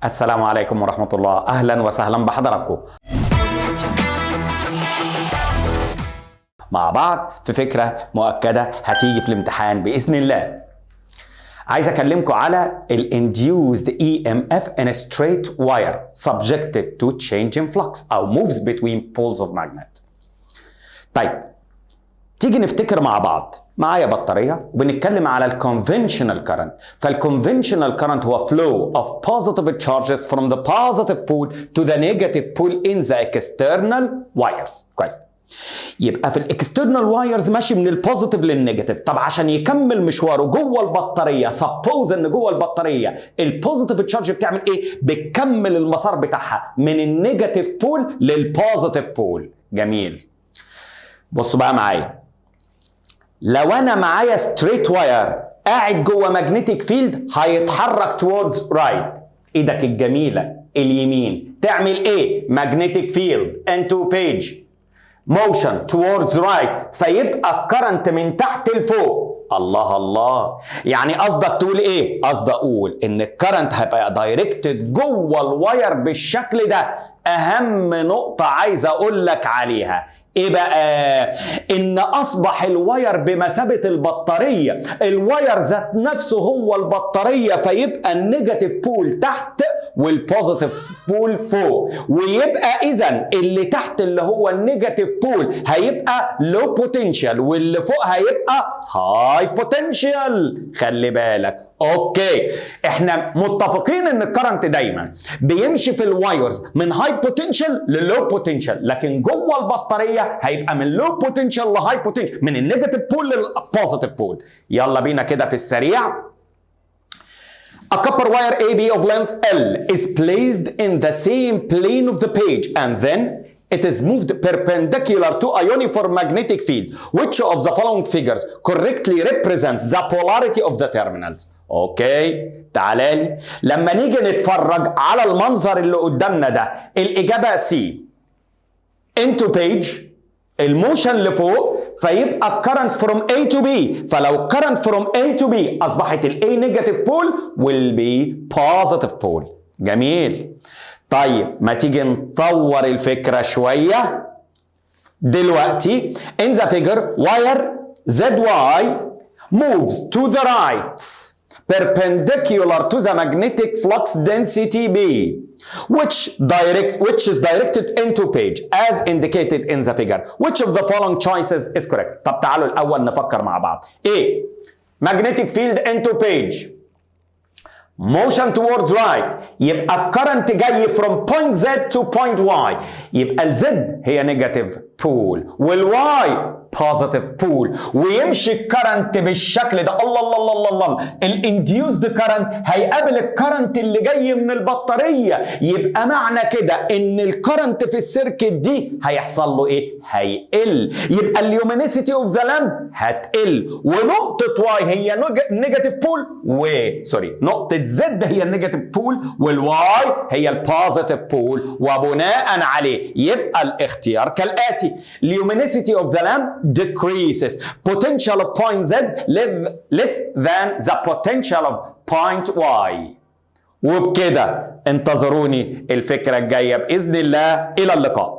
السلام عليكم ورحمة الله. أهلا وسهلا بحضراتكم مع بعض في فكرة مؤكدة هتيجي في الامتحان بإذن الله. عايز أكلمكم على ال induced EMF in a straight wire subjected to change in flux أو moves between poles of magnet. طيب تيجي نفتكر مع بعض. معايا بطارية وبنتكلم على ال conventional current. فال conventional current هو flow of positive charges from the positive pole to the negative pole in the external wires. كويس. يبقى في الاكسترنال وايرز ماشي من البوزيتيف للنيجاتيف. طب عشان يكمل مشواره جوه البطاريه، سبوز ان جوه البطاريه البوزيتيف تشارج بتعمل ايه؟ بتكمل المسار بتاعها من النيجاتيف بول للبوزيتيف بول. جميل. بصوا بقى معايا، لو انا معايا ستريت واير قاعد جوه ماجنتيك فيلد هيتحرك توردز رايت. ايدك الجميله اليمين تعمل ايه؟ ماجنتيك فيلد انتو بيج motion towards right، فيبقى الكرنت من تحت لفوق. الله الله، يعني قصدك تقول ايه؟ قصدي اقول ان الكرنت هيبقى دايركتد جوه الواير بالشكل ده. اهم نقطة عايز اقول لك عليها ايه بقى؟ ان اصبح الواير بمثابة البطارية. الواير ذات نفسه هو البطارية، فيبقى النيجاتيف بول تحت والبوزيتيف بول فوق، ويبقى اذا اللي تحت اللي هو النيجاتيف بول هيبقى لو بوتنشال واللي فوق هيبقى هاي بوتنشال. خلي بالك. اوكي، احنا متفقين ان الكرنت دايما بيمشي في الوايرز من هاي بوتنشال للو بوتنشال، لكن جوه البطاريه هيبقى من لو بوتنشال لهاي بوتنشال، من النيجاتيف بول للبوزيتيف بول. يلا بينا كده في السريع. A copper wire AB of length L is placed in the same plane of the page and then it is moved perpendicular to a uniform magnetic field. Which of the following figures correctly represents the polarity of the terminals? اوكي، تعالى لي لما نيجي نتفرج على المنظر اللي قدامنا ده. الإجابة سي into page، الموشن لفوق، فيبقى current from A to B. فلو current from A to B أصبحت ال A negative pole وال B positive pole. جميل. طيب ما تيجي نطور الفكرة شوية دلوقتي. In the figure wire ZY moves to the right perpendicular to the magnetic flux density B which is directed into page as indicated in the figure. Which of the following choices is correct? طب تعالوا الأول نفكر مع بعض. A magnetic field into page motion towards right، يبقى الكرنت جاي from point Z to point Y، يبقى ال Z هي negative pole والY positive pole، ويمشي الكرنت بالشكل ده. الله الله الله الله الله، الانديوزد كرنت هيقابل الكرنت اللي جاي من البطاريه، يبقى معنى كده ان الكرنت في السيركت دي هيحصل له ايه؟ هيقل. يبقى اليومينيسيتي اوف ذا لامب هتقل، ونقطه واي هي نيجاتيف بول نقطه زد هي النيجاتيف بول والواي هي البوزيتيف بول، وبناء عليه يبقى الاختيار كالاتي: اليومينيسيتي اوف ذا لامب decreases, potential of point Z less than the potential of point Y. وبكده انتظروني الفكرة الجاية بإذن الله. إلى اللقاء.